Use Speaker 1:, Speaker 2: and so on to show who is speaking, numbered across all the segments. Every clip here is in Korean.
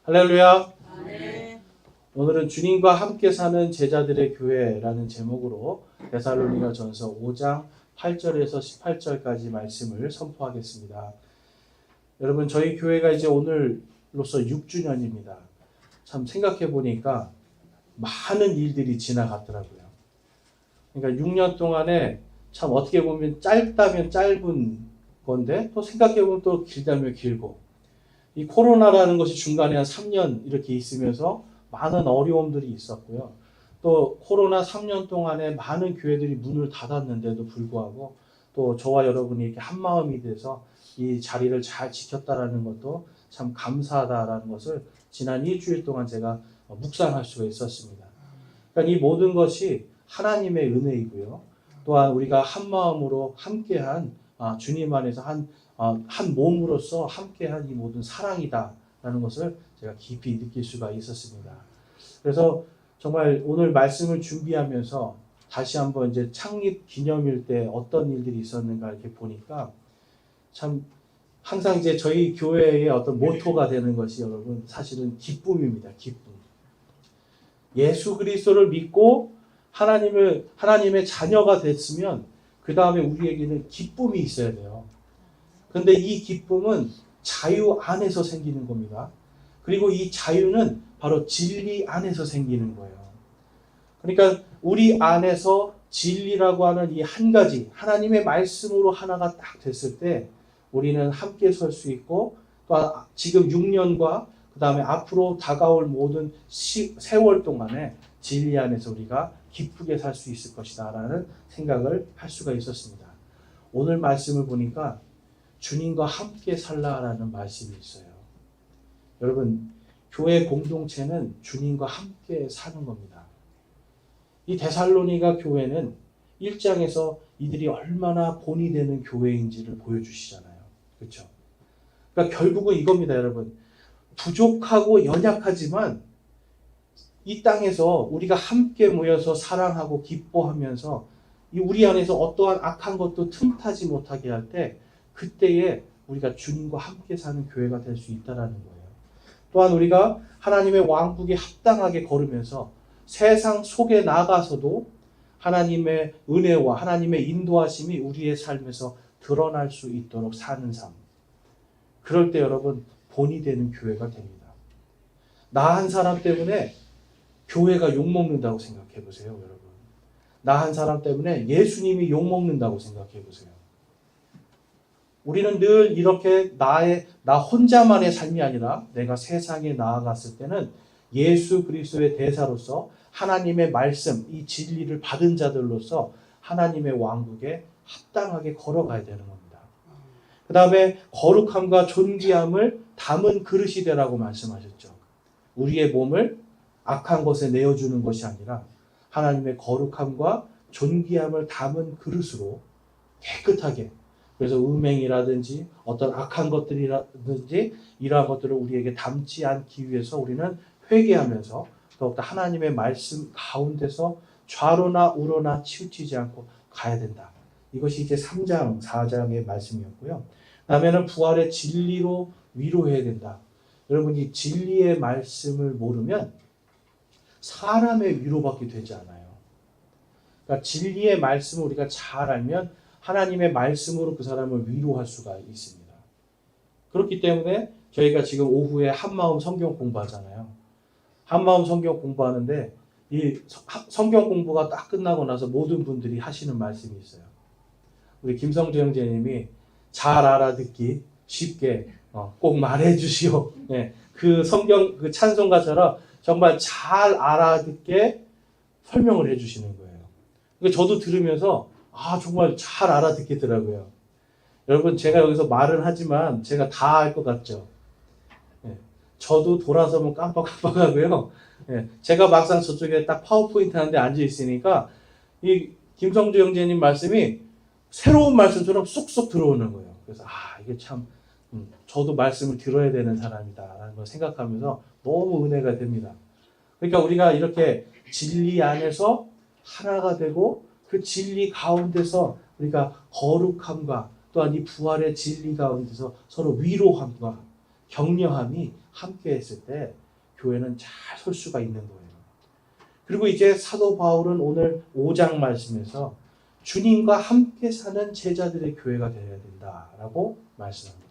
Speaker 1: 할렐루야.
Speaker 2: 네.
Speaker 1: 오늘은 주님과 함께 사는 제자들의 교회라는 제목으로 데살로니가전서 5장 8절에서 18절까지 말씀을 선포하겠습니다. 여러분, 저희 교회가 이제 오늘로서 6주년입니다. 참 생각해 보니까 많은 일들이 지나갔더라고요. 그러니까 6년 동안에 참 어떻게 보면 짧다면 짧은 건데 또 생각해 보면 또 길다면 길고, 이 코로나라는 것이 중간에 한 3년 이렇게 있으면서 많은 어려움들이 있었고요. 또 코로나 3년 동안에 많은 교회들이 문을 닫았는데도 불구하고 또 저와 여러분이 이렇게 한 마음이 돼서 이 자리를 잘 지켰다라는 것도 참 감사하다라는 것을 지난 일주일 동안 제가 묵상할 수가 있었습니다. 그러니까 이 모든 것이 하나님의 은혜이고요. 또한 우리가 한 마음으로 함께한 주님 안에서 한 몸으로서 함께한 이 모든 사랑이다라는 것을 제가 깊이 느낄 수가 있었습니다. 그래서 정말 오늘 말씀을 준비하면서 다시 한번 이제 창립 기념일 때 어떤 일들이 있었는가 이렇게 보니까 참 항상 이제 저희 교회의 어떤 모토가 되는 것이 여러분 사실은 기쁨입니다. 기쁨. 예수 그리스도를 믿고 하나님의 자녀가 됐으면 그 다음에 우리에게는 기쁨이 있어야 돼요. 근데 이 기쁨은 자유 안에서 생기는 겁니다. 그리고 이 자유는 바로 진리 안에서 생기는 거예요. 그러니까 우리 안에서 진리라고 하는 이 한 가지, 하나님의 말씀으로 하나가 딱 됐을 때 우리는 함께 설 수 있고, 또 지금 6년과 그 다음에 앞으로 다가올 모든 세월 동안에 진리 안에서 우리가 기쁘게 살 수 있을 것이다 라는 생각을 할 수가 있었습니다. 오늘 말씀을 보니까 주님과 함께 살라라는 말씀이 있어요. 여러분, 교회 공동체는 주님과 함께 사는 겁니다. 이 데살로니가 교회는 1장에서 이들이 얼마나 본이 되는 교회인지를 보여주시잖아요. 그렇죠? 그러니까 결국은 이겁니다, 여러분. 부족하고 연약하지만 이 땅에서 우리가 함께 모여서 사랑하고 기뻐하면서 우리 안에서 어떠한 악한 것도 틈타지 못하게 할 때 그때에 우리가 주님과 함께 사는 교회가 될 수 있다는 거예요. 또한 우리가 하나님의 왕국에 합당하게 걸으면서 세상 속에 나가서도 하나님의 은혜와 하나님의 인도하심이 우리의 삶에서 드러날 수 있도록 사는 삶. 그럴 때 여러분 본이 되는 교회가 됩니다. 나 한 사람 때문에 교회가 욕먹는다고 생각해 보세요, 여러분. 나 한 사람 때문에 예수님이 욕먹는다고 생각해 보세요. 우리는 늘 이렇게 나 혼자만의 삶이 아니라 내가 세상에 나아갔을 때는 예수 그리스도의 대사로서 하나님의 말씀, 이 진리를 받은 자들로서 하나님의 왕국에 합당하게 걸어가야 되는 겁니다. 그 다음에 거룩함과 존귀함을 담은 그릇이 되라고 말씀하셨죠. 우리의 몸을 악한 것에 내어주는 것이 아니라 하나님의 거룩함과 존귀함을 담은 그릇으로 깨끗하게, 그래서 음행이라든지 어떤 악한 것들이라든지 이러한 것들을 우리에게 담지 않기 위해서 우리는 회개하면서 더욱더 하나님의 말씀 가운데서 좌로나 우로나 치우치지 않고 가야 된다. 이것이 이제 3장, 4장의 말씀이었고요. 다음에는 부활의 진리로 위로해야 된다. 여러분, 이 진리의 말씀을 모르면 사람의 위로밖에 되지 않아요. 그러니까 진리의 말씀을 우리가 잘 알면 하나님의 말씀으로 그 사람을 위로할 수가 있습니다. 그렇기 때문에 저희가 지금 오후에 한마음 성경 공부하잖아요. 한마음 성경 공부하는데 이 성경 공부가 딱 끝나고 나서 모든 분들이 하시는 말씀이 있어요. 우리 김성재 형제님이 잘 알아듣기 쉽게 꼭 말해 주시오. 네, 그 성경 그 찬송가처럼 정말 잘 알아듣게 설명을 해 주시는 거예요. 그러니까 저도 들으면서 정말 잘 알아듣겠더라고요. 여러분, 제가 여기서 말은 하지만 제가 다 알 것 같죠? 네, 저도 돌아서면 깜빡깜빡하고요. 네, 제가 막상 저쪽에 딱 파워포인트 하는데 앉아 있으니까 이 김성주 형제님 말씀이 새로운 말씀처럼 쏙쏙 들어오는 거예요. 그래서 이게 참 저도 말씀을 들어야 되는 사람이다라는 걸 생각하면서 너무 은혜가 됩니다. 그러니까 우리가 이렇게 진리 안에서 하나가 되고 그 진리 가운데서 우리가 거룩함과 또한 이 부활의 진리 가운데서 서로 위로함과 격려함이 함께 했을 때 교회는 잘 설 수가 있는 거예요. 그리고 이제 사도 바울은 오늘 5장 말씀에서 주님과 함께 사는 제자들의 교회가 되어야 된다라고 말씀합니다.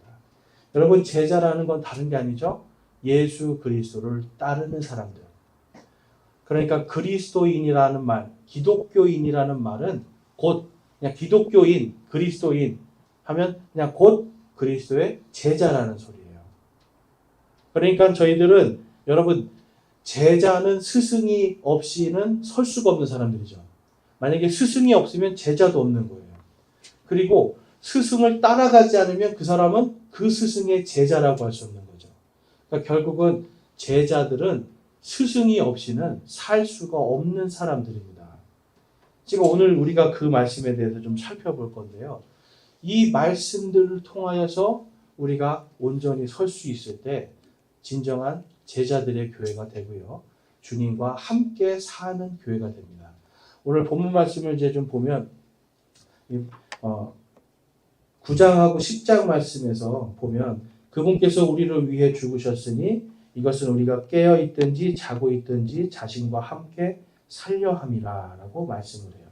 Speaker 1: 여러분, 제자라는 건 다른 게 아니죠. 예수 그리스도를 따르는 사람들. 그러니까 그리스도인이라는 말, 기독교인이라는 말은 곧 그냥 기독교인, 그리스도인 하면 그냥 곧 그리스도의 제자라는 소리예요. 그러니까 저희들은 여러분, 제자는 스승이 없이는 설 수가 없는 사람들이죠. 만약에 스승이 없으면 제자도 없는 거예요. 그리고 스승을 따라가지 않으면 그 사람은 그 스승의 제자라고 할 수 없는 거죠. 그러니까 결국은 제자들은 스승이 없이는 살 수가 없는 사람들입니다. 지금 오늘 우리가 그 말씀에 대해서 좀 살펴볼 건데요. 이 말씀들을 통하여서 우리가 온전히 설 수 있을 때 진정한 제자들의 교회가 되고요. 주님과 함께 사는 교회가 됩니다. 오늘 본문 말씀을 이제 좀 보면 9장하고 10장 말씀에서 보면 그분께서 우리를 위해 죽으셨으니 이것은 우리가 깨어 있든지 자고 있든지 자신과 함께 살려 함이라 라고 말씀을 해요.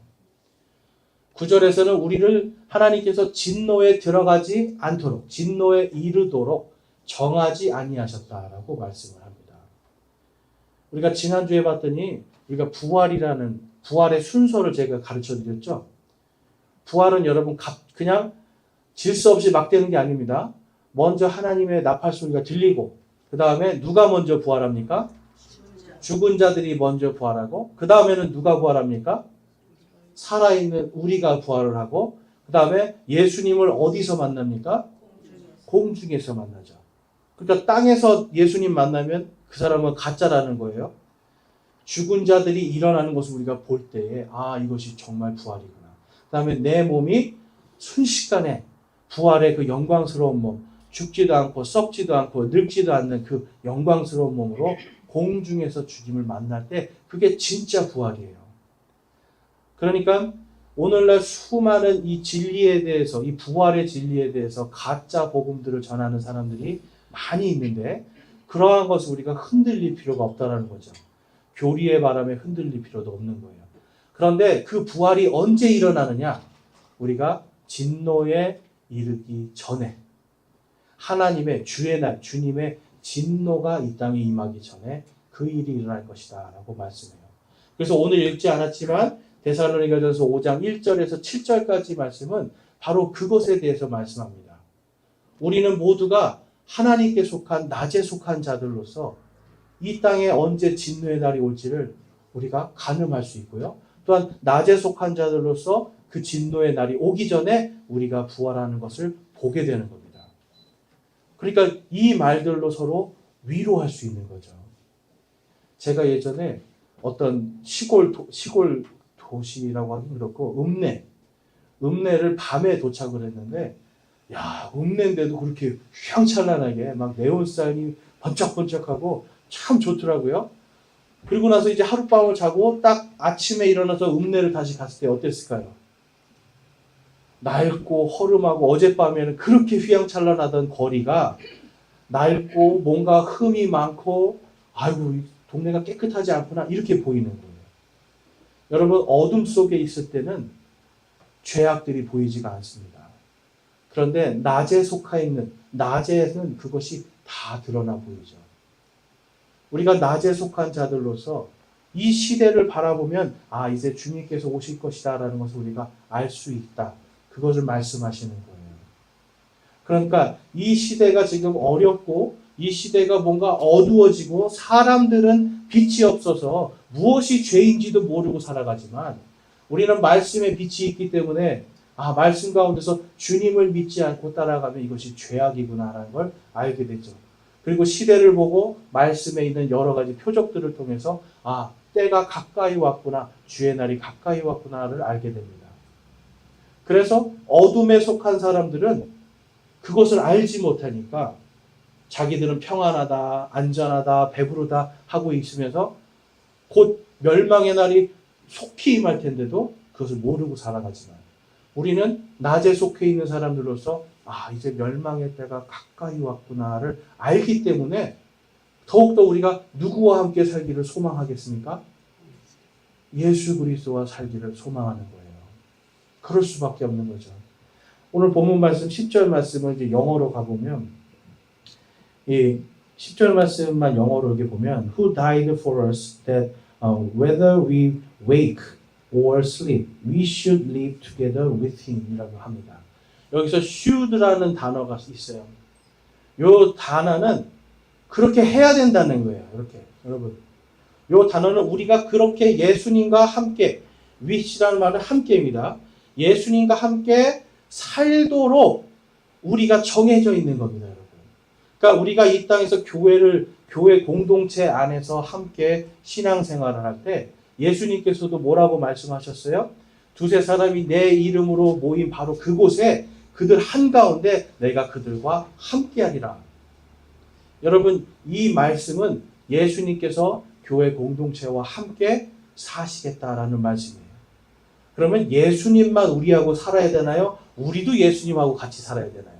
Speaker 1: 9절에서는 우리를 하나님께서 진노에 들어가지 않도록 진노에 이르도록 정하지 아니하셨다라고 말씀을 합니다. 우리가 지난주에 봤더니 우리가 부활의 순서를 제가 가르쳐 드렸죠. 부활은 여러분 그냥 질서 없이 막 되는 게 아닙니다. 먼저 하나님의 나팔 소리가 들리고 그 다음에 누가 먼저 부활합니까? 죽은 자들이 먼저 부활하고 그 다음에는 누가 부활합니까? 살아있는 우리가 부활을 하고 그 다음에 예수님을 어디서 만납니까? 공중에서 만나죠. 그러니까 땅에서 예수님 만나면 그 사람은 가짜라는 거예요. 죽은 자들이 일어나는 것을 우리가 볼 때에 이것이 정말 부활이구나. 그 다음에 내 몸이 순식간에 부활의 그 영광스러운 몸, 죽지도 않고 썩지도 않고 늙지도 않는 그 영광스러운 몸으로 공중에서 주님을 만날 때 그게 진짜 부활이에요. 그러니까 오늘날 수많은 이 진리에 대해서, 이 부활의 진리에 대해서 가짜 복음들을 전하는 사람들이 많이 있는데 그러한 것을 우리가 흔들릴 필요가 없다는 거죠. 교리의 바람에 흔들릴 필요도 없는 거예요. 그런데 그 부활이 언제 일어나느냐? 우리가 진노에 이르기 전에 하나님의 주의 날, 주님의 진노가 이 땅에 임하기 전에 그 일이 일어날 것이다 라고 말씀해요. 그래서 오늘 읽지 않았지만 데살로니가전서 5장 1절에서 7절까지 말씀은 바로 그것에 대해서 말씀합니다. 우리는 모두가 하나님께 속한 낮에 속한 자들로서 이 땅에 언제 진노의 날이 올지를 우리가 가늠할 수 있고요. 또한 낮에 속한 자들로서 그 진노의 날이 오기 전에 우리가 부활하는 것을 보게 되는 겁니다. 그러니까 이 말들로 서로 위로할 수 있는 거죠. 제가 예전에 어떤 시골 도시라고 하긴 그렇고 읍내를 밤에 도착을 했는데 읍내인데도 그렇게 휘황찬란하게 막 네온사인이 번쩍번쩍하고 참 좋더라고요. 그리고 나서 이제 하룻밤을 자고 딱 아침에 일어나서 읍내를 다시 갔을 때 어땠을까요? 낡고 허름하고 어젯밤에는 그렇게 휘황찬란하던 거리가 낡고 뭔가 흠이 많고 동네가 깨끗하지 않구나 이렇게 보이는 거예요. 여러분, 어둠 속에 있을 때는 죄악들이 보이지가 않습니다. 그런데 낮에는 그것이 다 드러나 보이죠. 우리가 낮에 속한 자들로서 이 시대를 바라보면 이제 주님께서 오실 것이다 라는 것을 우리가 알 수 있다. 그것을 말씀하시는 거예요. 그러니까 이 시대가 지금 어렵고 이 시대가 뭔가 어두워지고 사람들은 빛이 없어서 무엇이 죄인지도 모르고 살아가지만 우리는 말씀에 빛이 있기 때문에 말씀 가운데서 주님을 믿지 않고 따라가면 이것이 죄악이구나라는 걸 알게 되죠. 그리고 시대를 보고 말씀에 있는 여러 가지 표적들을 통해서 때가 가까이 왔구나, 주의 날이 가까이 왔구나를 알게 됩니다. 그래서 어둠에 속한 사람들은 그것을 알지 못하니까 자기들은 평안하다, 안전하다, 배부르다 하고 있으면서 곧 멸망의 날이 속히 임할 텐데도 그것을 모르고 살아가지만 우리는 낮에 속해 있는 사람들로서 이제 멸망의 때가 가까이 왔구나를 알기 때문에 더욱더 우리가 누구와 함께 살기를 소망하겠습니까? 예수 그리스도와 살기를 소망하는 거예요. 그럴 수밖에 없는 거죠. 오늘 본문 말씀 10절 말씀을 이제 영어로 가보면 이 10절 말씀만 영어로 이렇게 보면 Who died for us that whether we wake or sleep we should live together with him 이라고 합니다. 여기서 should라는 단어가 있어요. 이 단어는 그렇게 해야 된다는 거예요. 이렇게 여러분 이 단어는 우리가 그렇게 예수님과 함께 with라는 말은 함께입니다. 예수님과 함께 살도록 우리가 정해져 있는 겁니다, 여러분. 그러니까 우리가 이 땅에서 교회 공동체 안에서 함께 신앙생활을 할 때 예수님께서도 뭐라고 말씀하셨어요? 두세 사람이 내 이름으로 모인 바로 그곳에 그들 한가운데 내가 그들과 함께하리라. 여러분 이 말씀은 예수님께서 교회 공동체와 함께 사시겠다라는 말씀이에요. 그러면 예수님만 우리하고 살아야 되나요? 우리도 예수님하고 같이 살아야 되나요?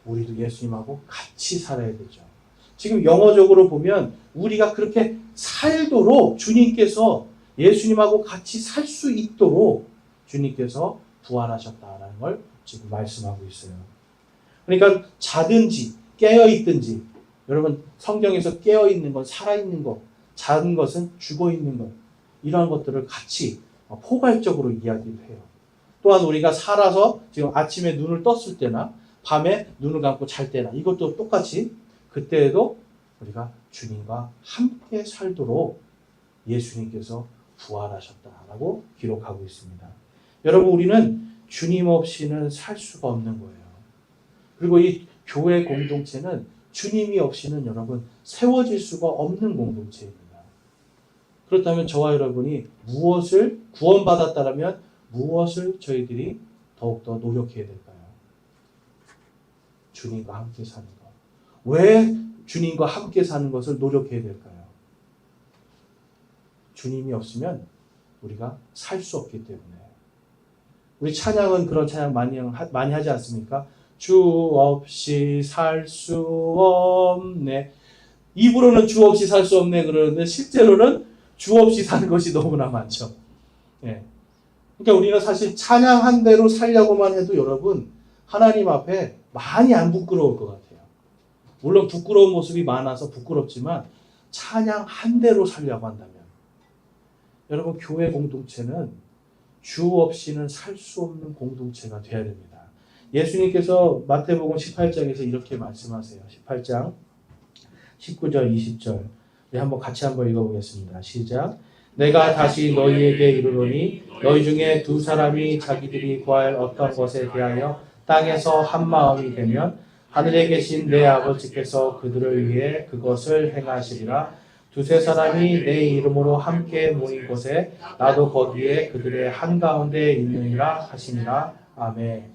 Speaker 1: 우리도 예수님하고 같이 살아야 되죠. 지금 영어적으로 보면 우리가 그렇게 살도록 주님께서 예수님하고 같이 살 수 있도록 주님께서 부활하셨다라는 걸 지금 말씀하고 있어요. 그러니까 자든지 깨어있든지 여러분 성경에서 깨어있는 것, 살아있는 것, 자는 것은 죽어있는 것 이러한 것들을 같이 포괄적으로 이야기를 해요. 또한 우리가 살아서 지금 아침에 눈을 떴을 때나 밤에 눈을 감고 잘 때나 이것도 똑같이 그때에도 우리가 주님과 함께 살도록 예수님께서 부활하셨다라고 기록하고 있습니다. 여러분 우리는 주님 없이는 살 수가 없는 거예요. 그리고 이 교회 공동체는 주님이 없이는 여러분 세워질 수가 없는 공동체입니다. 그렇다면 저와 여러분이 무엇을 구원받았다면 무엇을 저희들이 더욱더 노력해야 될까요? 주님과 함께 사는 것. 왜 주님과 함께 사는 것을 노력해야 될까요? 주님이 없으면 우리가 살 수 없기 때문에. 우리 찬양은 그런 찬양 많이 하지 않습니까? 주 없이 살 수 없네. 입으로는 주 없이 살 수 없네 그러는데 실제로는 주 없이 사는 것이 너무나 많죠. 예. 그러니까 우리는 사실 찬양 한 대로 살려고만 해도 여러분 하나님 앞에 많이 안 부끄러울 것 같아요. 물론 부끄러운 모습이 많아서 부끄럽지만 찬양 한 대로 살려고 한다면 여러분 교회 공동체는 주 없이는 살 수 없는 공동체가 되어야 됩니다. 예수님께서 마태복음 18장에서 이렇게 말씀하세요. 18장 19절 20절 우리 한번 같이 한번 읽어보겠습니다. 시작. 내가 다시 너희에게 이르노니 너희 중에 두 사람이 자기들이 구할 어떤 것에 대하여 땅에서 한 마음이 되면 하늘에 계신 내 아버지께서 그들을 위해 그것을 행하시리라. 두세 사람이 내 이름으로 함께 모인 곳에 나도 거기에 그들의 한가운데 있느니라 하시니라. 아멘.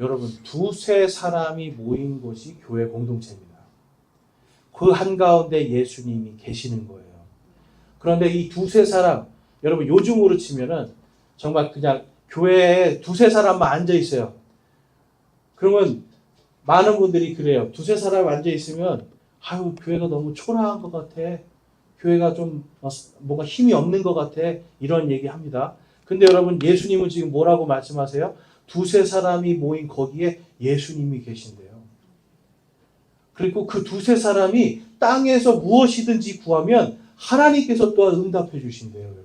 Speaker 1: 여러분 두세 사람이 모인 곳이 교회 공동체입니다. 그 한가운데 예수님이 계시는 거예요. 그런데 이 두세 사람 여러분 요즘으로 치면은 정말 그냥 교회에 두세 사람만 앉아 있어요. 그러면 많은 분들이 그래요. 두세 사람 앉아 있으면 아유 교회가 너무 초라한 것 같아. 교회가 좀 뭔가 힘이 없는 것 같아. 이런 얘기합니다. 근데 여러분 예수님은 지금 뭐라고 말씀하세요? 두세 사람이 모인 거기에 예수님이 계신대요. 그리고 그 두세 사람이 땅에서 무엇이든지 구하면 하나님께서 또한 응답해 주신대요, 여러분.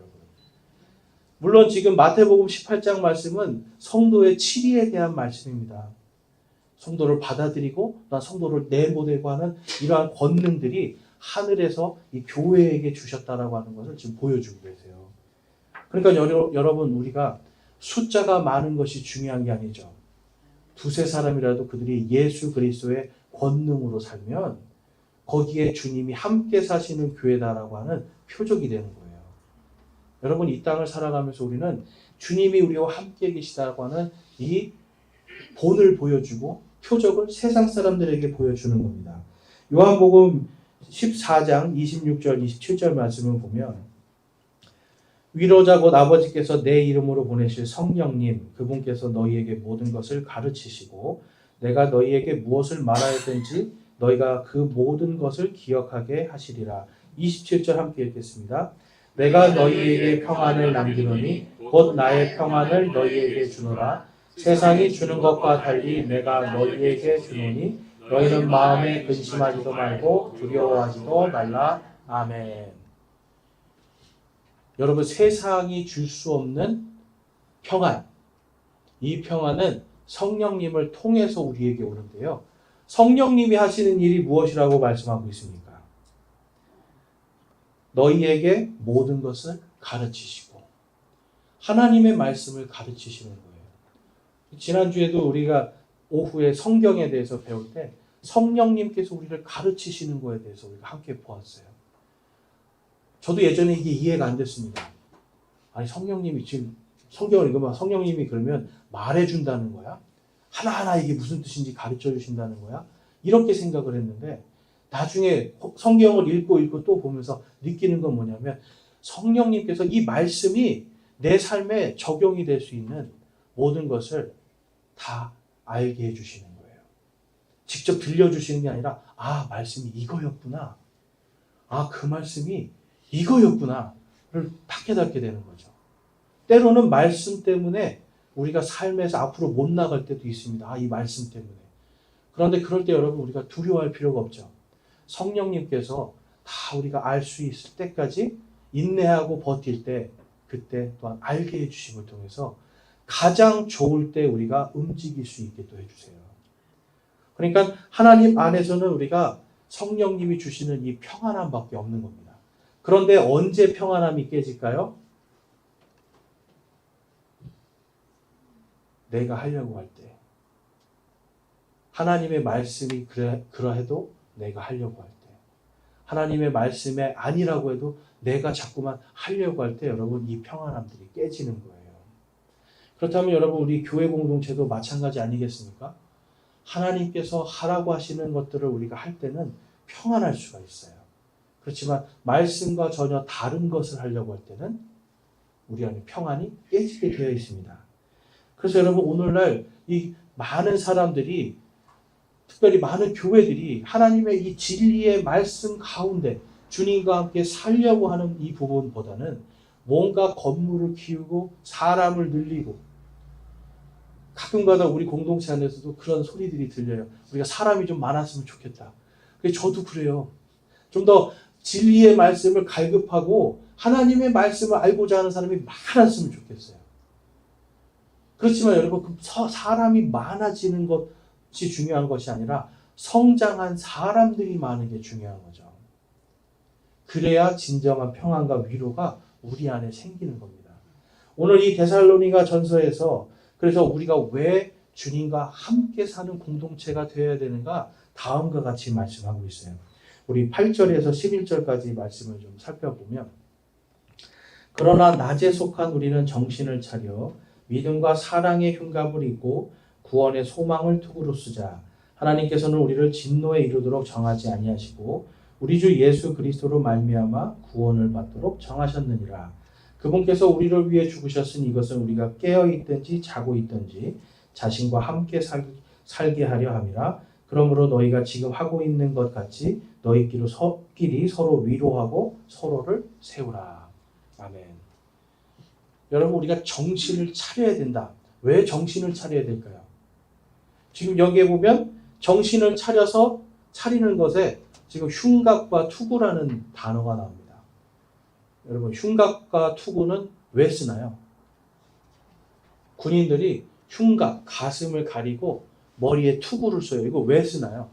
Speaker 1: 물론 지금 마태복음 18장 말씀은 성도의 치리에 대한 말씀입니다. 성도를 받아들이고 또 성도를 내보내고 하는 이러한 권능들이 하늘에서 이 교회에게 주셨다라고 하는 것을 지금 보여주고 계세요. 그러니까 여러분 우리가 숫자가 많은 것이 중요한 게 아니죠. 두세 사람이라도 그들이 예수 그리스도의 권능으로 살면 거기에 주님이 함께 사시는 교회다라고 하는 표적이 되는 거예요. 여러분 이 땅을 살아가면서 우리는 주님이 우리와 함께 계시다고 하는 이 본을 보여주고 표적을 세상 사람들에게 보여주는 겁니다. 요한복음 14장 26절 27절 말씀을 보면 위로자 곧 아버지께서 내 이름으로 보내실 성령님 그분께서 너희에게 모든 것을 가르치시고 내가 너희에게 무엇을 말하였든지 너희가 그 모든 것을 기억하게 하시리라. 27절 함께 읽겠습니다. 내가 너희에게 평안을 남기노니 곧 나의 평안을 너희에게 주노라. 세상이 주는 것과 달리 내가 너희에게 주노니 너희는 마음에 근심하지도 말고 두려워하지도 말라. 아멘. 여러분, 세상이 줄 수 없는 평안, 이 평안은 성령님을 통해서 우리에게 오는데요. 성령님이 하시는 일이 무엇이라고 말씀하고 있습니까? 너희에게 모든 것을 가르치시고 하나님의 말씀을 가르치시는 거예요. 지난주에도 우리가 오후에 성경에 대해서 배울 때 성령님께서 우리를 가르치시는 거에 대해서 우리가 함께 보았어요. 저도 예전에 이게 이해가 안 됐습니다. 아니, 성령님이 지금 성경을 읽으면 성령님이 그러면 말해준다는 거야? 하나하나 이게 무슨 뜻인지 가르쳐 주신다는 거야? 이렇게 생각을 했는데 나중에 성경을 읽고 또 보면서 느끼는 건 뭐냐면 성령님께서 이 말씀이 내 삶에 적용이 될 수 있는 모든 것을 다 알게 해주시는 거예요. 직접 들려주시는 게 아니라 말씀이 이거였구나. 그 말씀이 이거였구나를 딱 깨닫게 되는 거죠. 때로는 말씀 때문에 우리가 삶에서 앞으로 못 나갈 때도 있습니다. 이 말씀 때문에. 그런데 그럴 때 여러분 우리가 두려워할 필요가 없죠. 성령님께서 다 우리가 알 수 있을 때까지 인내하고 버틸 때 그때 또한 알게 해주심을 통해서 가장 좋을 때 우리가 움직일 수 있게 또 해주세요. 그러니까 하나님 안에서는 우리가 성령님이 주시는 이 평안함밖에 없는 겁니다. 그런데 언제 평안함이 깨질까요? 내가 하려고 할 때. 하나님의 말씀이 그러해도 내가 하려고 할 때. 하나님의 말씀에 아니라고 해도 내가 자꾸만 하려고 할 때 여러분 이 평안함들이 깨지는 거예요. 그렇다면 여러분 우리 교회 공동체도 마찬가지 아니겠습니까? 하나님께서 하라고 하시는 것들을 우리가 할 때는 평안할 수가 있어요. 그렇지만 말씀과 전혀 다른 것을 하려고 할 때는 우리 안에 평안이 깨지게 되어 있습니다. 그래서 여러분 오늘날 이 많은 사람들이 특별히 많은 교회들이 하나님의 이 진리의 말씀 가운데 주님과 함께 살려고 하는 이 부분보다는 뭔가 건물을 키우고 사람을 늘리고 가끔가다 우리 공동체 안에서도 그런 소리들이 들려요. 우리가 사람이 좀 많았으면 좋겠다. 저도 그래요. 좀 더 진리의 말씀을 갈급하고 하나님의 말씀을 알고자 하는 사람이 많았으면 좋겠어요. 그렇지만 여러분 사람이 많아지는 것이 중요한 것이 아니라 성장한 사람들이 많은 게 중요한 거죠. 그래야 진정한 평안과 위로가 우리 안에 생기는 겁니다. 오늘 이 데살로니가 전서에서 그래서 우리가 왜 주님과 함께 사는 공동체가 되어야 되는가 다음과 같이 말씀하고 있어요. 우리 8절에서 11절까지 말씀을 좀 살펴보면 그러나 낮에 속한 우리는 정신을 차려 믿음과 사랑의 흉갑을 입고 구원의 소망을 투구로 쓰자. 하나님께서는 우리를 진노에 이르도록 정하지 아니하시고 우리 주 예수 그리스도로 말미암아 구원을 받도록 정하셨느니라. 그분께서 우리를 위해 죽으셨으니 이것은 우리가 깨어있든지 자고 있든지 자신과 함께 살게 하려 함이라. 그러므로 너희가 지금 하고 있는 것 같이 너희끼리 서로 위로하고 서로를 세우라. 아멘. 여러분 우리가 정신을 차려야 된다. 왜 정신을 차려야 될까요? 지금 여기에 보면 정신을 차려서 차리는 것에 지금 흉갑과 투구라는 단어가 나옵니다. 여러분 흉갑과 투구는 왜 쓰나요? 군인들이 흉갑, 가슴을 가리고 머리에 투구를 써요. 이거 왜 쓰나요?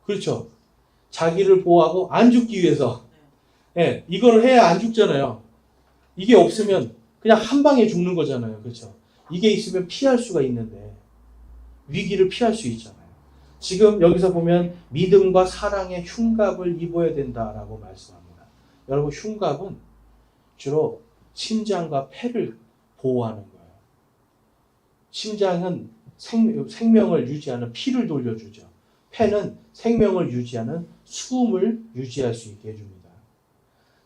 Speaker 1: 그렇죠. 자기를 보호하고 안 죽기 위해서. 네, 이거를 해야 안 죽잖아요. 이게 없으면 그냥 한 방에 죽는 거잖아요. 그렇죠. 이게 있으면 피할 수가 있는데 위기를 피할 수 있잖아요. 지금 여기서 보면 믿음과 사랑의 흉갑을 입어야 된다라고 말씀합니다. 여러분 흉갑은 주로 심장과 폐를 보호하는 거예요. 심장은 생명을 유지하는 피를 돌려주죠. 폐는 생명을 유지하는 숨을 유지할 수 있게 해줍니다.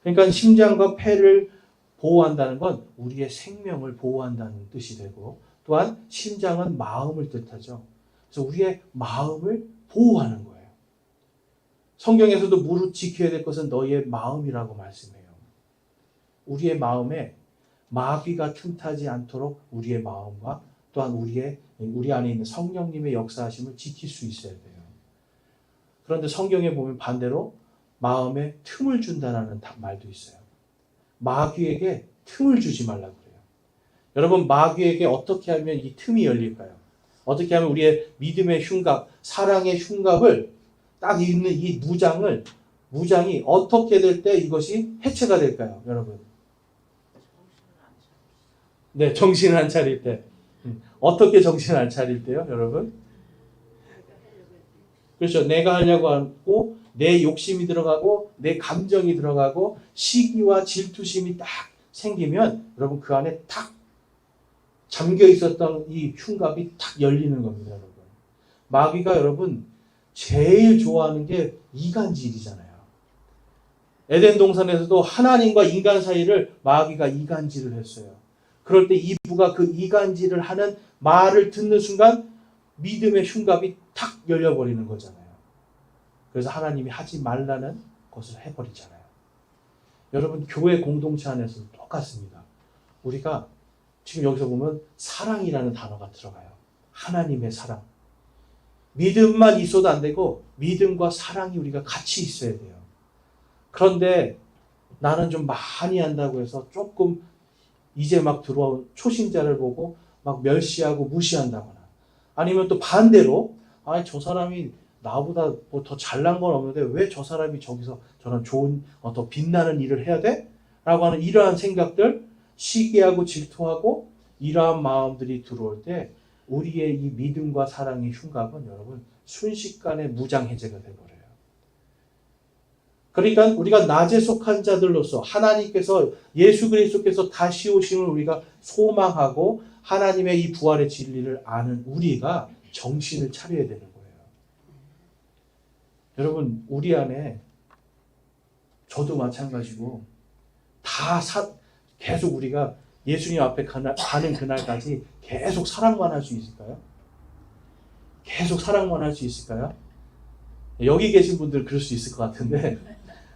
Speaker 1: 그러니까 심장과 폐를 보호한다는 건 우리의 생명을 보호한다는 뜻이 되고, 또한 심장은 마음을 뜻하죠. 그래서 우리의 마음을 보호하는 거예요. 성경에서도 무릇 지켜야 될 것은 너희의 마음이라고 말씀해요. 우리의 마음에 마귀가 틈타지 않도록 우리의 마음과 또한 우리 안에 있는 성령님의 역사하심을 지킬 수 있어야 돼요. 그런데 성경에 보면 반대로 마음에 틈을 준다라는 말도 있어요. 마귀에게 틈을 주지 말라고 그래요. 여러분, 마귀에게 어떻게 하면 이 틈이 열릴까요? 어떻게 하면 우리의 믿음의 흉갑, 사랑의 흉갑을 딱 있는 이 무장이 어떻게 될 때 이것이 해체가 될까요, 여러분? 네, 정신을 안 차릴 때. 어떻게 정신을 안 차릴 때요, 여러분? 그렇죠. 내가 하려고 하고, 내 욕심이 들어가고, 내 감정이 들어가고, 시기와 질투심이 딱 생기면, 여러분, 그 안에 탁 잠겨 있었던 이 흉갑이 탁 열리는 겁니다, 여러분. 마귀가 여러분, 제일 좋아하는 게 이간질이잖아요. 에덴 동산에서도 하나님과 인간 사이를 마귀가 이간질을 했어요. 그럴 때 이브가 그 이간질을 하는 말을 듣는 순간 믿음의 흉갑이 탁 열려버리는 거잖아요. 그래서 하나님이 하지 말라는 것을 해버리잖아요. 여러분, 교회 공동체 안에서도 똑같습니다. 우리가 지금 여기서 보면 사랑이라는 단어가 들어가요. 하나님의 사랑. 믿음만 있어도 안 되고 믿음과 사랑이 우리가 같이 있어야 돼요. 그런데 나는 좀 많이 한다고 해서 조금 이제 막 들어온 초신자를 보고 막 멸시하고 무시한다거나, 아니면 또 반대로 저 사람이 나보다 뭐 더 잘난 건 없는데 왜 저 사람이 저기서 저런 좋은 더 빛나는 일을 해야 돼? 라고 하는 이러한 생각들, 시기하고 질투하고 이러한 마음들이 들어올 때 우리의 이 믿음과 사랑의 흉갑은 여러분 순식간에 무장해제가 되어버려요. 그러니까 우리가 낮에 속한 자들로서 하나님께서 예수 그리스도께서 다시 오심을 우리가 소망하고 하나님의 이 부활의 진리를 아는 우리가 정신을 차려야 되는 거예요. 여러분, 우리 안에 저도 마찬가지고 계속 우리가 예수님 앞에 가는 그날까지 계속 사랑만 할 수 있을까요? 계속 사랑만 할 수 있을까요? 여기 계신 분들 그럴 수 있을 것 같은데,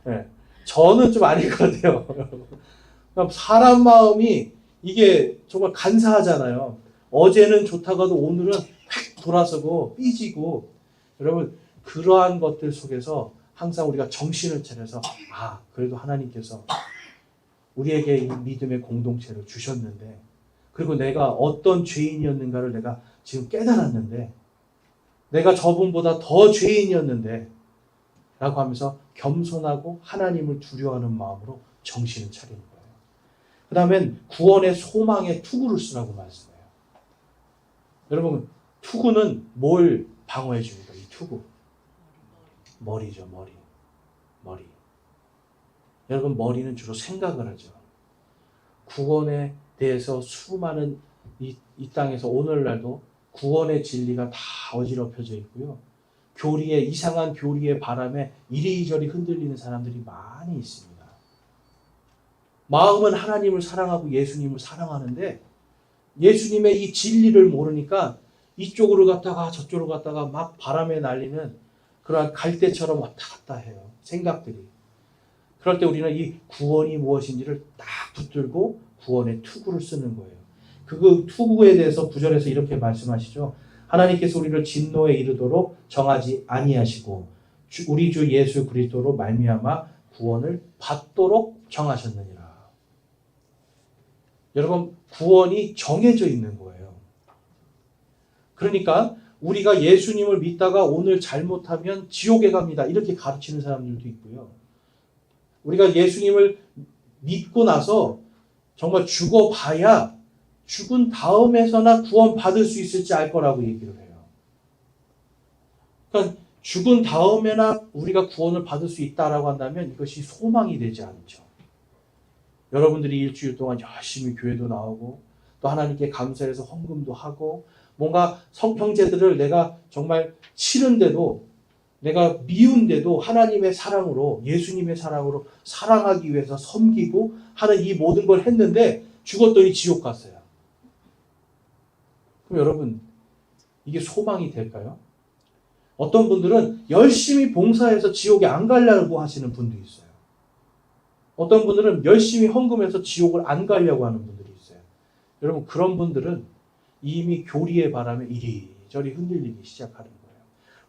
Speaker 1: 네, 저는 좀 아닐 것 같아요. 사람 마음이 이게 정말 간사하잖아요. 어제는 좋다가도 오늘은 획 돌아서고 삐지고, 여러분 그러한 것들 속에서 항상 우리가 정신을 차려서 그래도 하나님께서 우리에게 이 믿음의 공동체를 주셨는데, 그리고 내가 어떤 죄인이었는가를 내가 지금 깨달았는데, 내가 저분보다 더 죄인이었는데 라고 하면서 겸손하고 하나님을 두려워하는 마음으로 정신을 차리는 거예요. 그 다음엔 구원의 소망의 투구를 쓰라고 말씀해요. 여러분, 투구는 뭘 방어해 줍니까? 이 투구. 머리죠, 머리. 여러분, 머리는 주로 생각을 하죠. 구원에 대해서 수많은 이 땅에서 오늘날도 구원의 진리가 다 어지럽혀져 있고요. 이상한 교리의 바람에 이리저리 흔들리는 사람들이 많이 있습니다. 마음은 하나님을 사랑하고 예수님을 사랑하는데 예수님의 이 진리를 모르니까 이쪽으로 갔다가 저쪽으로 갔다가 막 바람에 날리는 그러한 갈대처럼 왔다 갔다 해요. 생각들이. 그럴 때 우리는 이 구원이 무엇인지를 딱 붙들고 구원의 투구를 쓰는 거예요. 그 투구에 대해서 9절에서 이렇게 말씀하시죠. 하나님께서 우리를 진노에 이르도록 정하지 아니하시고 우리 주 예수 그리스도로 말미암아 구원을 받도록 정하셨느니라. 여러분, 구원이 정해져 있는 거예요. 그러니까 우리가 예수님을 믿다가 오늘 잘못하면 지옥에 갑니다, 이렇게 가르치는 사람들도 있고요. 우리가 예수님을 믿고 나서 정말 죽어봐야 죽은 다음에서나 구원 받을 수 있을지 알 거라고 얘기를 해요. 그러니까 죽은 다음에나 우리가 구원을 받을 수 있다라고 한다면 이것이 소망이 되지 않죠. 여러분들이 일주일 동안 열심히 교회도 나오고 또 하나님께 감사해서 헌금도 하고 뭔가 형제들을 내가 정말 싫은데도 내가 미운데도 하나님의 사랑으로, 예수님의 사랑으로 사랑하기 위해서 섬기고 하는 이 모든 걸 했는데 죽었더니 지옥 갔어요. 그럼 여러분, 이게 소망이 될까요? 어떤 분들은 열심히 봉사해서 지옥에 안 가려고 하시는 분도 있어요. 어떤 분들은 열심히 헌금해서 지옥을 안 가려고 하는 분들이 있어요. 여러분, 그런 분들은 이미 교리의 바람에 이리저리 흔들리기 시작하는 거예요.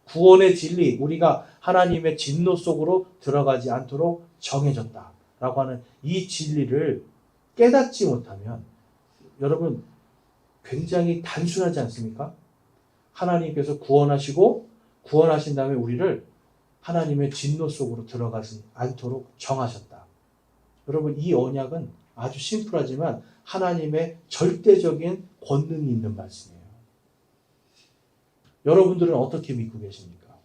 Speaker 1: 구원의 진리, 우리가 하나님의 진노 속으로 들어가지 않도록 정해졌다라고 하는 이 진리를 깨닫지 못하면 여러분 굉장히 단순하지 않습니까? 하나님께서 구원하신 다음에 우리를 하나님의 진노 속으로 들어가지 않도록 정하셨다. 여러분, 이 언약은 아주 심플하지만 하나님의 절대적인 권능이 있는 말씀이에요. 여러분들은 어떻게 믿고 계십니까?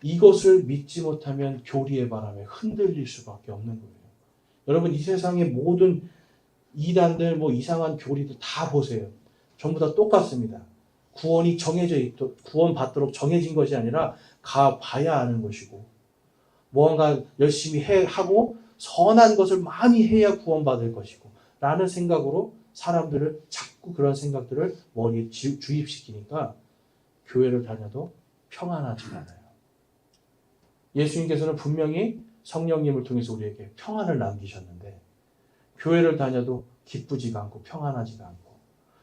Speaker 1: 이것을 믿지 못하면 교리의 바람에 흔들릴 수밖에 없는 거예요. 여러분, 이 세상의 모든 이단들, 이상한 교리들 다 보세요. 전부 다 똑같습니다. 구원 받도록 정해진 것이 아니라 가봐야 하는 것이고, 무언가 열심히 하고 선한 것을 많이 해야 구원받을 것이고 라는 생각으로 사람들을 자꾸 그런 생각들을 머리에 주입시키니까 교회를 다녀도 평안하지가 않아요. 예수님께서는 분명히 성령님을 통해서 우리에게 평안을 남기셨는데 교회를 다녀도 기쁘지가 않고 평안하지가 않고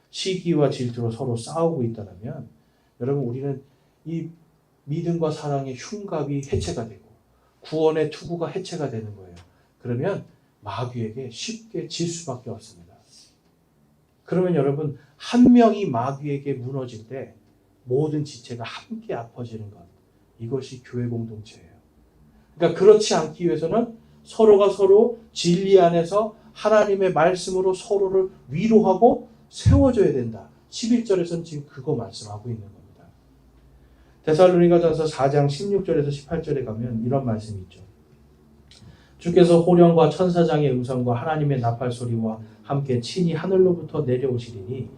Speaker 1: 시기와 질투로 서로 싸우고 있다면 여러분, 우리는 이 믿음과 사랑의 흉갑이 해체가 되고 구원의 투구가 해체가 되는 거예요. 그러면 마귀에게 쉽게 질 수밖에 없습니다. 그러면 여러분, 한 명이 마귀에게 무너질 때 모든 지체가 함께 아파지는 것, 이것이 교회 공동체예요. 그러니까 그렇지 않기 위해서는 서로가 서로 진리 안에서 하나님의 말씀으로 서로를 위로하고 세워줘야 된다. 11절에서는 지금 그거 말씀하고 있는 겁니다. 데살로니가전서 4장 16절에서 18절에 가면 이런 말씀이 있죠. 주께서 호령과 천사장의 음성과 하나님의 나팔 소리와 함께 친히 하늘로부터 내려오시리니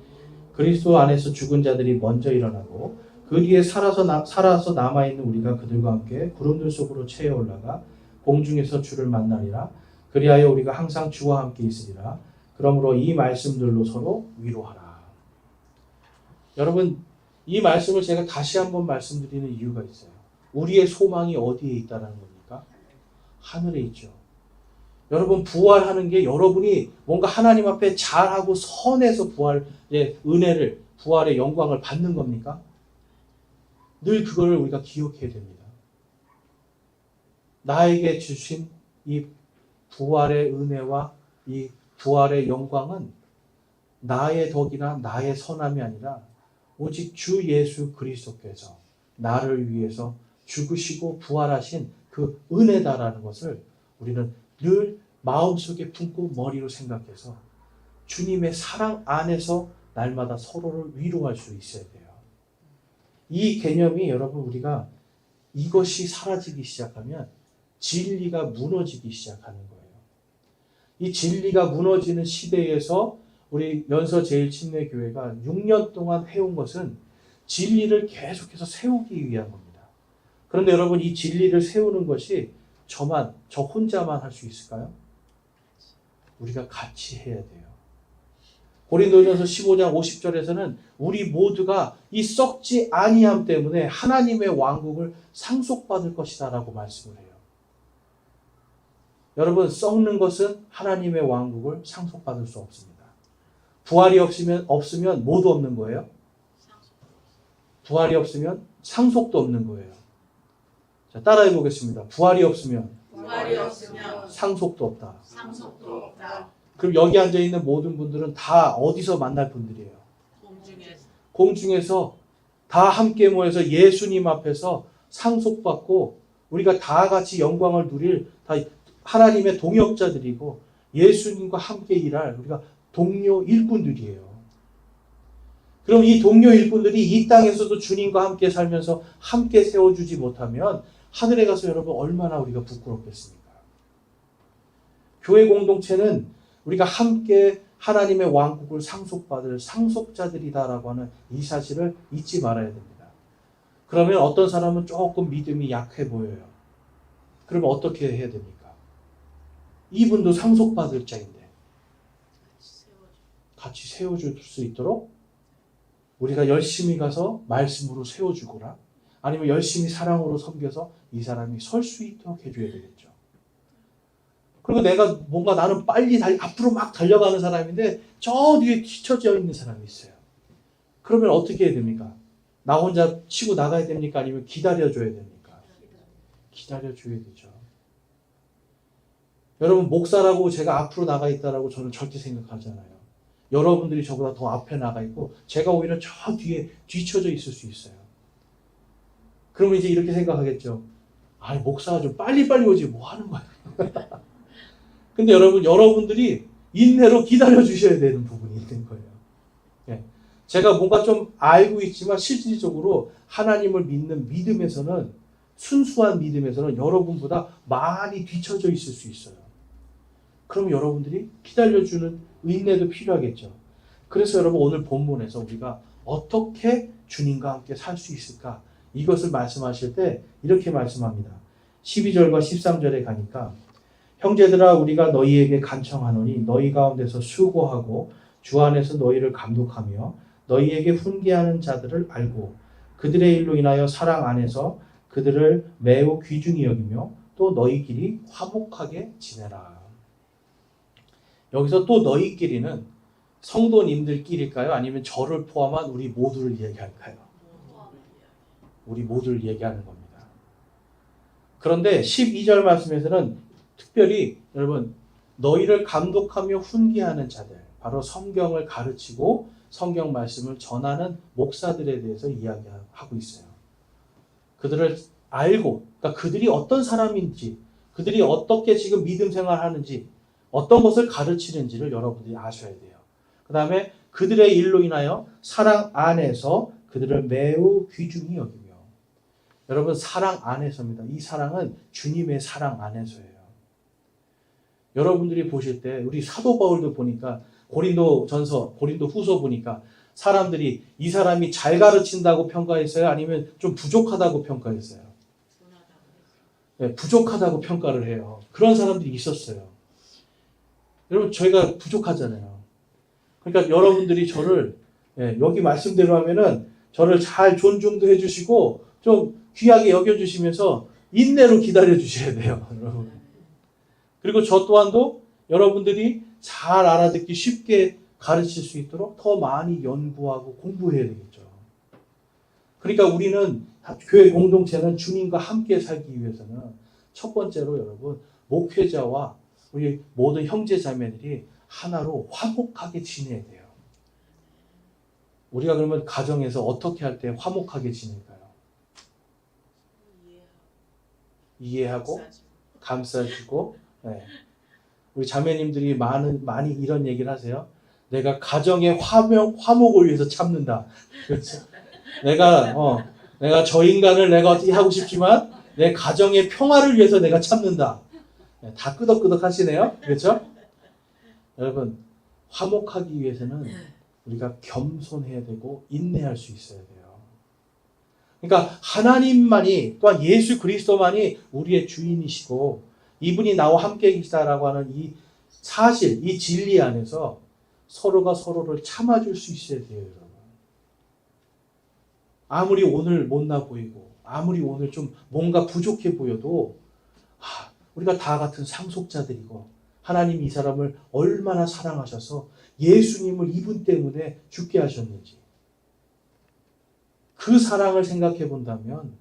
Speaker 1: 그리스도 안에서 죽은 자들이 먼저 일어나고 그 뒤에 살아서 남아있는 우리가 그들과 함께 구름들 속으로 채어 올라가 공중에서 주를 만나리라. 그리하여 우리가 항상 주와 함께 있으리라. 그러므로 이 말씀들로 서로 위로하라. 여러분, 이 말씀을 제가 다시 한번 말씀드리는 이유가 있어요. 우리의 소망이 어디에 있다는 겁니까? 하늘에 있죠. 여러분, 부활하는 게 여러분이 뭔가 하나님 앞에 잘하고 선해서 부활의 은혜를, 부활의 영광을 받는 겁니까? 늘 그걸 우리가 기억해야 됩니다. 나에게 주신 이 부활의 은혜와 이 부활의 영광은 나의 덕이나 나의 선함이 아니라 오직 주 예수 그리스도께서 나를 위해서 죽으시고 부활하신 그 은혜다라는 것을 우리는 늘 마음속에 품고 머리로 생각해서 주님의 사랑 안에서 날마다 서로를 위로할 수 있어야 돼요. 이 개념이 여러분, 우리가 이것이 사라지기 시작하면 진리가 무너지기 시작하는 거예요. 이 진리가 무너지는 시대에서 우리 연서제일침례교회가 6년 동안 해온 것은 진리를 계속해서 세우기 위한 겁니다. 그런데 여러분, 이 진리를 세우는 것이 저 혼자만 할 수 있을까요? 우리가 같이 해야 돼요. 고린도전서 15장 50절에서는 우리 모두가 이 썩지 아니함 때문에 하나님의 왕국을 상속받을 것이다 라고 말씀을 해요. 여러분, 썩는 것은 하나님의 왕국을 상속받을 수 없습니다. 부활이 없으면 뭐도 없는 거예요? 부활이 없으면 상속도 없는 거예요. 자, 따라해 보겠습니다. 부활이 없으면 상속도 없다. 그럼 여기 앉아 있는 모든 분들은 다 어디서 만날 분들이에요? 공중에서 다 함께 모여서 예수님 앞에서 상속받고 우리가 다 같이 영광을 누릴 다 하나님의 동역자들이고 예수님과 함께 일할 우리가 동료 일꾼들이에요. 그럼 이 동료 일꾼들이 이 땅에서도 주님과 함께 살면서 함께 세워주지 못하면 하늘에 가서 여러분 얼마나 우리가 부끄럽겠습니까? 교회 공동체는 우리가 함께 하나님의 왕국을 상속받을 상속자들이다라고 하는 이 사실을 잊지 말아야 됩니다. 그러면 어떤 사람은 조금 믿음이 약해 보여요. 그러면 어떻게 해야 됩니까? 이분도 상속받을 자인데 같이 세워줄 수 있도록 우리가 열심히 가서 말씀으로 세워주거나 아니면 열심히 사랑으로 섬겨서 이 사람이 설 수 있도록 해줘야 되겠죠. 그리고 내가 뭔가 나는 빨리 앞으로 막 달려가는 사람인데 저 뒤에 뒤처져 있는 사람이 있어요. 그러면 어떻게 해야 됩니까? 나 혼자 치고 나가야 됩니까? 아니면 기다려줘야 됩니까? 기다려줘야 되죠. 여러분 목사라고 제가 앞으로 나가 있다라고 저는 절대 생각하잖아요. 여러분들이 저보다 더 앞에 나가 있고 제가 오히려 저 뒤에 뒤쳐져 있을 수 있어요. 그러면 이제 이렇게 생각하겠죠. 아니 목사가 좀 빨리빨리 오지 뭐 하는 거야. 근데 여러분들이 인내로 기다려 주셔야 되는 부분이 있는 거예요. 예. 제가 뭔가 좀 알고 있지만 실질적으로 하나님을 믿는 믿음에서는 순수한 믿음에서는 여러분보다 많이 뒤쳐져 있을 수 있어요. 그럼 여러분들이 기다려주는 인내도 필요하겠죠. 그래서 여러분 오늘 본문에서 우리가 어떻게 주님과 함께 살 수 있을까? 이것을 말씀하실 때 이렇게 말씀합니다. 12절과 13절에 가니까 형제들아 우리가 너희에게 간청하노니 너희 가운데서 수고하고 주 안에서 너희를 감독하며 너희에게 훈계하는 자들을 알고 그들의 일로 인하여 사랑 안에서 그들을 매우 귀중히 여기며 또 너희끼리 화목하게 지내라. 여기서 또 너희끼리는 성도님들끼리일까요? 아니면 저를 포함한 우리 모두를 얘기할까요? 우리 모두를 얘기하는 겁니다. 그런데 12절 말씀에서는 특별히 여러분 너희를 감독하며 훈계하는 자들, 바로 성경을 가르치고 성경 말씀을 전하는 목사들에 대해서 이야기하고 있어요. 그들을 알고, 그러니까 그들이 어떤 사람인지, 그들이 어떻게 지금 믿음 생활하는지, 어떤 것을 가르치는지를 여러분들이 아셔야 돼요. 그 다음에 그들의 일로 인하여 사랑 안에서 그들을 매우 귀중히 여기며. 여러분 사랑 안에서입니다. 이 사랑은 주님의 사랑 안에서예요. 여러분들이 보실 때 우리 사도 바울도 보니까 고린도전서, 고린도후서 보니까 사람들이 이 사람이 잘 가르친다고 평가했어요? 아니면 좀 부족하다고 평가했어요? 네, 부족하다고 평가를 해요. 그런 사람들이 있었어요. 여러분 저희가 부족하잖아요. 그러니까 여러분들이 저를 여기 말씀대로 하면은 저를 잘 존중도 해주시고 좀 귀하게 여겨주시면서 인내로 기다려 주셔야 돼요. 여러분. 그리고 저 또한도 여러분들이 잘 알아듣기 쉽게 가르칠 수 있도록 더 많이 연구하고 공부해야 되겠죠. 그러니까 우리는 교회 공동체는 주님과 함께 살기 위해서는 첫 번째로 여러분 목회자와 우리 모든 형제 자매들이 하나로 화목하게 지내야 돼요. 우리가 그러면 가정에서 어떻게 할 때 화목하게 지낼까요? 이해하고 감싸주고 네. 우리 자매님들이 많이 이런 얘기를 하세요. 내가 가정의 화목을 위해서 참는다. 그렇죠? 내가 저 인간을 내가 어떻게 하고 싶지만 내 가정의 평화를 위해서 내가 참는다. 네, 다 끄덕끄덕 하시네요. 그렇죠? 여러분 화목하기 위해서는 우리가 겸손해야 되고 인내할 수 있어야 돼요. 그러니까 하나님만이 또한 예수 그리스도만이 우리의 주인이시고 이분이 나와 함께 계시다라고 하는 이 사실, 이 진리 안에서 서로가 서로를 참아줄 수 있어야 돼요, 여러분. 아무리 오늘 못나 보이고 아무리 오늘 좀 뭔가 부족해 보여도 우리가 다 같은 상속자들이고 하나님이 이 사람을 얼마나 사랑하셔서 예수님을 이분 때문에 죽게 하셨는지 그 사랑을 생각해 본다면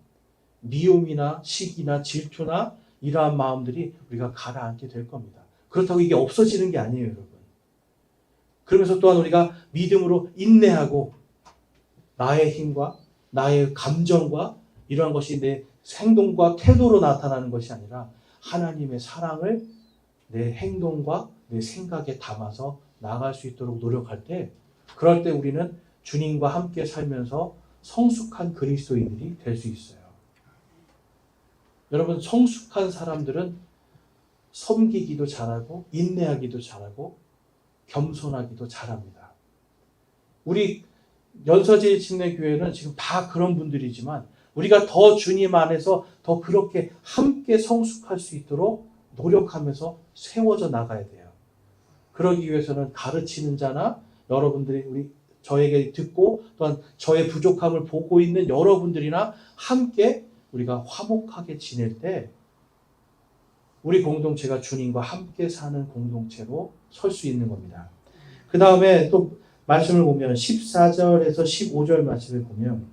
Speaker 1: 미움이나 시기나 질투나 이러한 마음들이 우리가 가라앉게 될 겁니다. 그렇다고 이게 없어지는 게 아니에요, 여러분. 그러면서 또한 우리가 믿음으로 인내하고 나의 힘과 나의 감정과 이러한 것이 내 행동과 태도로 나타나는 것이 아니라 하나님의 사랑을 내 행동과 내 생각에 담아서 나아갈 수 있도록 노력할 때 그럴 때 우리는 주님과 함께 살면서 성숙한 그리스도인들이 될 수 있어요. 여러분 성숙한 사람들은 섬기기도 잘하고 인내하기도 잘하고 겸손하기도 잘합니다. 우리 연서제일 침례교회는 지금 다 그런 분들이지만 우리가 더 주님 안에서 더 그렇게 함께 성숙할 수 있도록 노력하면서 세워져 나가야 돼요. 그러기 위해서는 가르치는 자나 여러분들이 저에게 듣고 또한 저의 부족함을 보고 있는 여러분들이나 함께 우리가 화목하게 지낼 때 우리 공동체가 주님과 함께 사는 공동체로 설 수 있는 겁니다. 그 다음에 또 말씀을 보면 14절에서 15절 말씀을 보면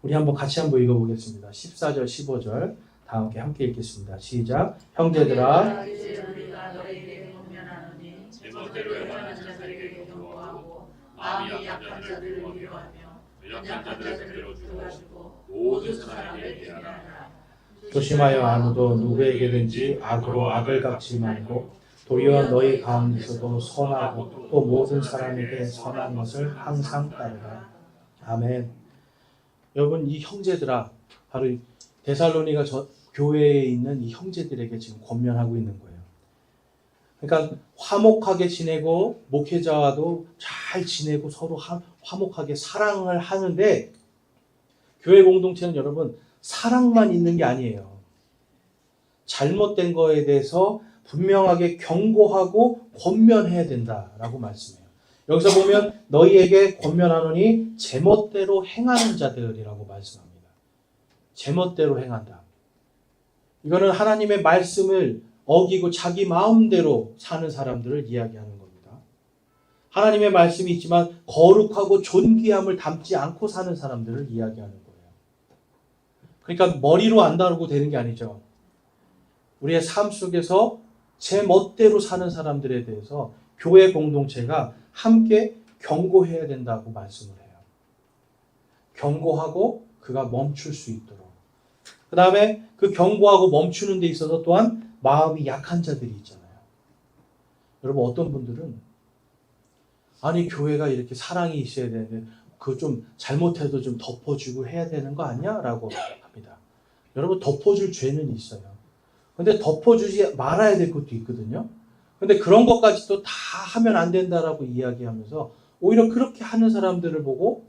Speaker 1: 우리 같이 한번 읽어보겠습니다. 14절, 15절 다 함께 읽겠습니다. 시작. 형제들아,
Speaker 2: 우리가 너희에게 권면하노니 제멋대로 행하는 자들에게 경고하고 마음이 약한 자들을 위로하며 연약한 자들을 붙들어주고 모든 사람에게 대하라.
Speaker 1: 조심하여 아무도 누구에게든지 악으로 악을 갚지 말고 도리어 너희 가운데서도 선하고 또 모든 사람에게 선한 것을 항상 따르라. 아멘. 여러분, 이 형제들아, 바로 데살로니가 교회에 있는 이 형제들에게 지금 권면하고 있는 거예요. 그러니까 화목하게 지내고 목회자와도 잘 지내고 서로 화목하게 사랑을 하는데 교회 공동체는 여러분 사랑만 있는 게 아니에요. 잘못된 거에 대해서 분명하게 경고하고 권면해야 된다라고 말씀해요. 여기서 보면 너희에게 권면하노니 제멋대로 행하는 자들이라고 말씀합니다. 제멋대로 행한다. 이거는 하나님의 말씀을 어기고 자기 마음대로 사는 사람들을 이야기하는 겁니다. 하나님의 말씀이 있지만 거룩하고 존귀함을 담지 않고 사는 사람들을 이야기하는 거예요. 그러니까 머리로 안 다루고 되는 게 아니죠. 우리의 삶 속에서 제 멋대로 사는 사람들에 대해서 교회 공동체가 함께 경고해야 된다고 말씀을 해요. 경고하고 그가 멈출 수 있도록. 그 다음에 그 경고하고 멈추는 데 있어서 또한 마음이 약한 자들이 있잖아요. 여러분, 어떤 분들은 아니 교회가 이렇게 사랑이 있어야 되는데 그거 좀 잘못해도 좀 덮어주고 해야 되는 거 아니야? 라고 합니다. 여러분, 덮어줄 죄는 있어요. 근데 덮어주지 말아야 될 것도 있거든요. 근데 그런 것까지도 다 하면 안 된다라고 이야기하면서 오히려 그렇게 하는 사람들을 보고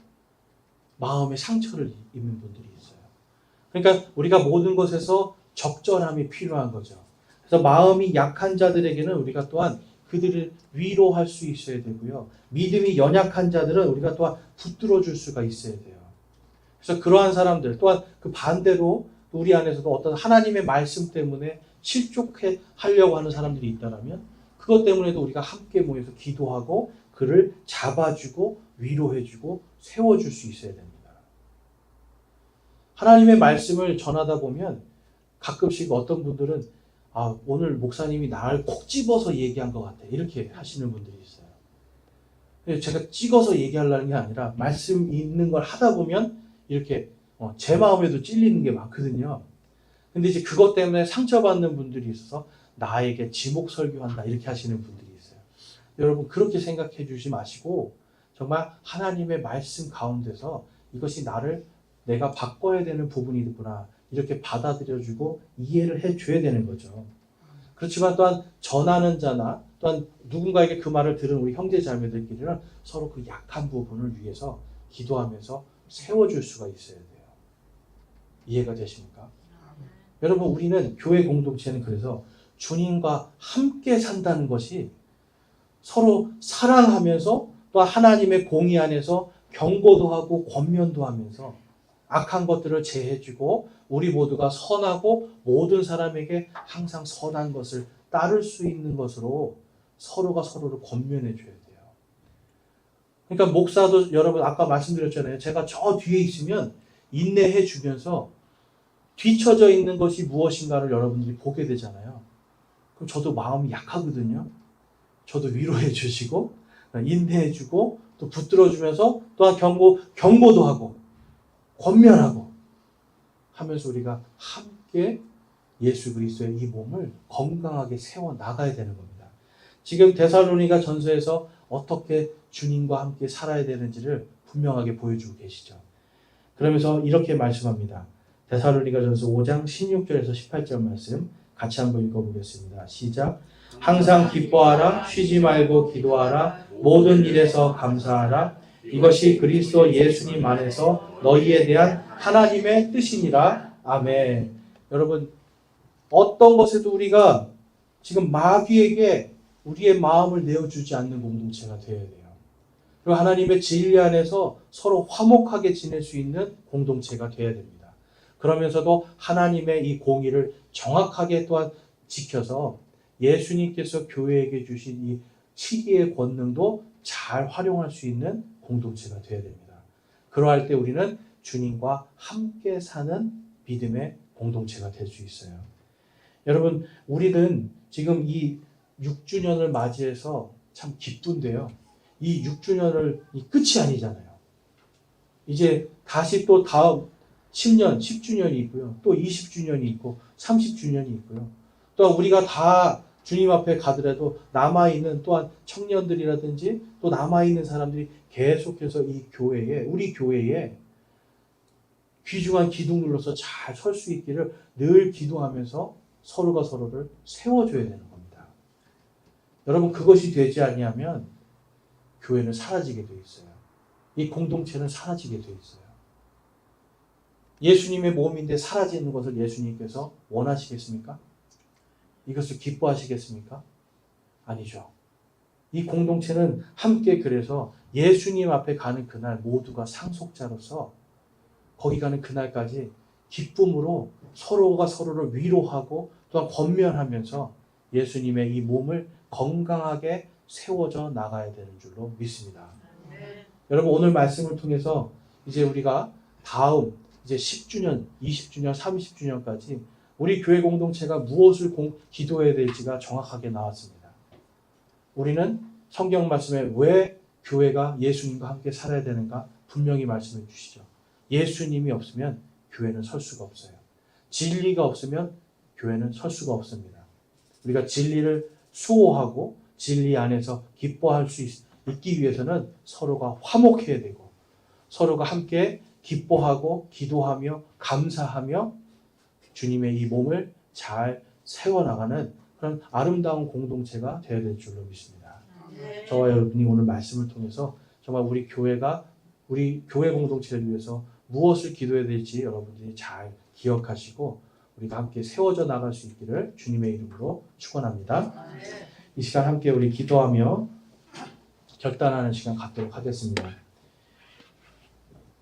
Speaker 1: 마음에 상처를 입는 분들이 있어요. 그러니까 우리가 모든 것에서 적절함이 필요한 거죠. 그래서 마음이 약한 자들에게는 우리가 또한 그들을 위로할 수 있어야 되고요. 믿음이 연약한 자들은 우리가 또한 붙들어 줄 수가 있어야 돼요. 그래서 그러한 사람들 또한 그 반대로 우리 안에서도 어떤 하나님의 말씀 때문에 실족해 하려고 하는 사람들이 있다면 그것 때문에도 우리가 함께 모여서 기도하고 그를 잡아주고 위로해주고 세워줄 수 있어야 됩니다. 하나님의 말씀을 전하다 보면 가끔씩 어떤 분들은 오늘 목사님이 나를 콕 집어서 얘기한 것 같아 이렇게 하시는 분들이 있어요. 제가 찍어서 얘기하려는 게 아니라 말씀 있는 걸 하다 보면 이렇게 제 마음에도 찔리는 게 많거든요. 근데 이제 그것 때문에 상처받는 분들이 있어서 나에게 지목 설교한다 이렇게 하시는 분들이 있어요. 여러분, 그렇게 생각해 주지 마시고 정말 하나님의 말씀 가운데서 이것이 내가 바꿔야 되는 부분이구나 이렇게 받아들여주고 이해를 해줘야 되는 거죠. 그렇지만 또한 전하는 자나 또한 누군가에게 그 말을 들은 우리 형제 자매들끼리는 서로 그 약한 부분을 위해서 기도하면서 세워줄 수가 있어야 돼요. 이해가 되십니까? 여러분, 우리는 교회 공동체는 그래서 주님과 함께 산다는 것이 서로 사랑하면서 또 하나님의 공의 안에서 경고도 하고 권면도 하면서 악한 것들을 제해주고 우리 모두가 선하고 모든 사람에게 항상 선한 것을 따를 수 있는 것으로 서로가 서로를 권면해 줘야 돼요. 그러니까 목사도 여러분 아까 말씀드렸잖아요. 제가 저 뒤에 있으면 인내해 주면서 뒤처져 있는 것이 무엇인가를 여러분들이 보게 되잖아요. 그럼 저도 마음이 약하거든요. 저도 위로해 주시고 인내해 주고 또 붙들어 주면서 또한 경고도 하고 권면하고 하면서 우리가 함께 예수 그리스도의 이 몸을 건강하게 세워 나가야 되는 겁니다. 지금 데살로니가 전서에서 어떻게 주님과 함께 살아야 되는지를 분명하게 보여주고 계시죠. 그러면서 이렇게 말씀합니다. 데살로니가 전서 5장 16절에서 18절 말씀 같이 한번 읽어보겠습니다. 시작. 항상 기뻐하라, 쉬지 말고 기도하라, 모든 일에서 감사하라. 이것이 그리스도 예수님 안에서 너희에 대한 하나님의 뜻이니라. 아멘. 여러분, 어떤 것에도 우리가 지금 마귀에게 우리의 마음을 내어주지 않는 공동체가 되어야 돼요. 그리고 하나님의 진리 안에서 서로 화목하게 지낼 수 있는 공동체가 되어야 됩니다. 그러면서도 하나님의 이 공의를 정확하게 또한 지켜서 예수님께서 교회에게 주신 이 치리의 권능도 잘 활용할 수 있는 공동체가 되어야 됩니다. 그러할 때 우리는 주님과 함께 사는 믿음의 공동체가 될 수 있어요. 여러분, 우리는 지금 이 6주년을 맞이해서 참 기쁜데요. 이 6주년을 끝이 아니잖아요. 이제 다시 또 다음 10년, 10주년이 있고요. 또 20주년이 있고 30주년이 있고요. 또 우리가 다 주님 앞에 가더라도 남아있는 또한 청년들이라든지 또 남아있는 사람들이 계속해서 이 교회에, 우리 교회에 귀중한 기둥으로서 잘 설 수 있기를 늘 기도하면서 서로가 서로를 세워줘야 되는 겁니다. 여러분, 그것이 되지 아니하면 교회는 사라지게 돼 있어요. 이 공동체는 사라지게 돼 있어요. 예수님의 몸인데 사라지는 것을 예수님께서 원하시겠습니까? 이것을 기뻐하시겠습니까? 아니죠. 이 공동체는 함께 그래서 예수님 앞에 가는 그날 모두가 상속자로서 거기 가는 그날까지 기쁨으로 서로가 서로를 위로하고 또한 권면하면서 예수님의 이 몸을 건강하게 세워져 나가야 되는 줄로 믿습니다. 여러분, 오늘 말씀을 통해서 이제 우리가 다음 이제 10주년, 20주년, 30주년까지 우리 교회 공동체가 무엇을 기도해야 될지가 정확하게 나왔습니다. 우리는 성경 말씀에 왜 교회가 예수님과 함께 살아야 되는가 분명히 말씀해 주시죠. 예수님이 없으면 교회는 설 수가 없어요. 진리가 없으면 교회는 설 수가 없습니다. 우리가 진리를 수호하고 진리 안에서 기뻐할 수 있기 위해서는 서로가 화목해야 되고 서로가 함께 기뻐하고 기도하며 감사하며 주님의 이 몸을 잘 세워나가는 그런 아름다운 공동체가 되어야 될 줄로 믿습니다. 저와 여러분이 오늘 말씀을 통해서 정말 우리 교회가 우리 교회 공동체를 위해서 무엇을 기도해야 될지 여러분들이 잘 기억하시고 우리가 함께 세워져 나갈 수 있기를 주님의 이름으로 축원합니다. 이 시간 함께 우리 기도하며 결단하는 시간 갖도록 하겠습니다.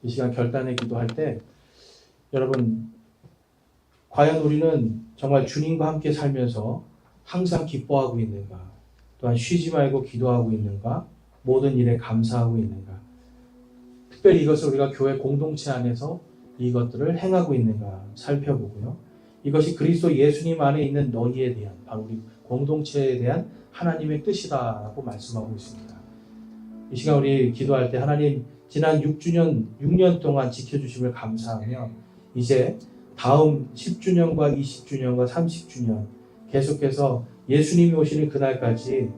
Speaker 1: 이 시간 결단의 기도할 때 여러분, 과연 우리는 정말 주님과 함께 살면서 항상 기뻐하고 있는가? 또한 쉬지 말고 기도하고 있는가? 모든 일에 감사하고 있는가? 특별히 이것을 우리가 교회 공동체 안에서 이것들을 행하고 있는가 살펴보고요. 이것이 그리스도 예수님 안에 있는 너희에 대한 바로 우리 공동체에 대한 하나님의 뜻이다라고 말씀하고 있습니다. 이 시간 우리 기도할 때 하나님 지난 6년 동안 지켜주심을 감사하며 이제 다음 10주년과 20주년과 30주년 계속해서 예수님이 오시는 그날까지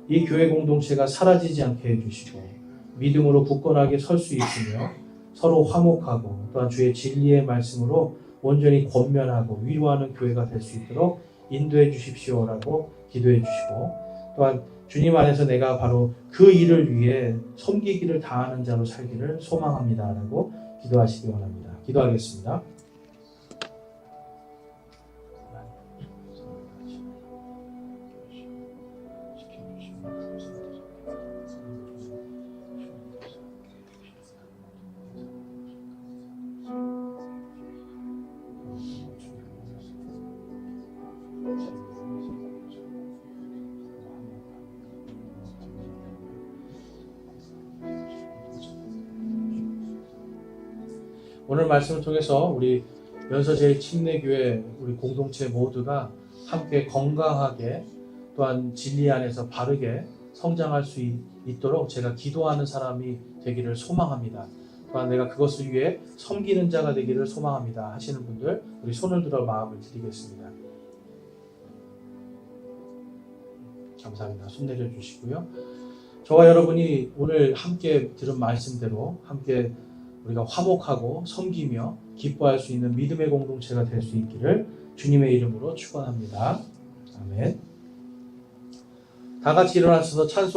Speaker 1: 이 교회 공동체가 사라지지 않게 해주시고 믿음으로 굳건하게 설 수 있으며 서로 화목하고 또한 주의 진리의 말씀으로 온전히 권면하고 위로하는 교회가 될 수 있도록 인도해 주십시오라고 기도해 주시고 또한 주님 안에서 내가 바로 그 일을 위해 섬기기를 다하는 자로 살기를 소망합니다라고 기도하시기 원합니다. 기도하겠습니다. 오늘 말씀을 통해서 우리 연서제일침례교회 우리 공동체 모두가 함께 건강하게 또한 진리 안에서 바르게 성장할 수 있도록 제가 기도하는 사람이 되기를 소망합니다. 또한 내가 그것을 위해 섬기는 자가 되기를 소망합니다 하시는 분들 우리 손을 들어 마음을 드리겠습니다. 감사합니다. 손 내려주시고요. 저와 여러분이 오늘 함께 들은 말씀대로 함께 우리가 화목하고 섬기며 기뻐할 수 있는 믿음의 공동체가 될 수 있기를 주님의 이름으로 축원합니다. 아멘. 다 같이 일어나셔서 찬송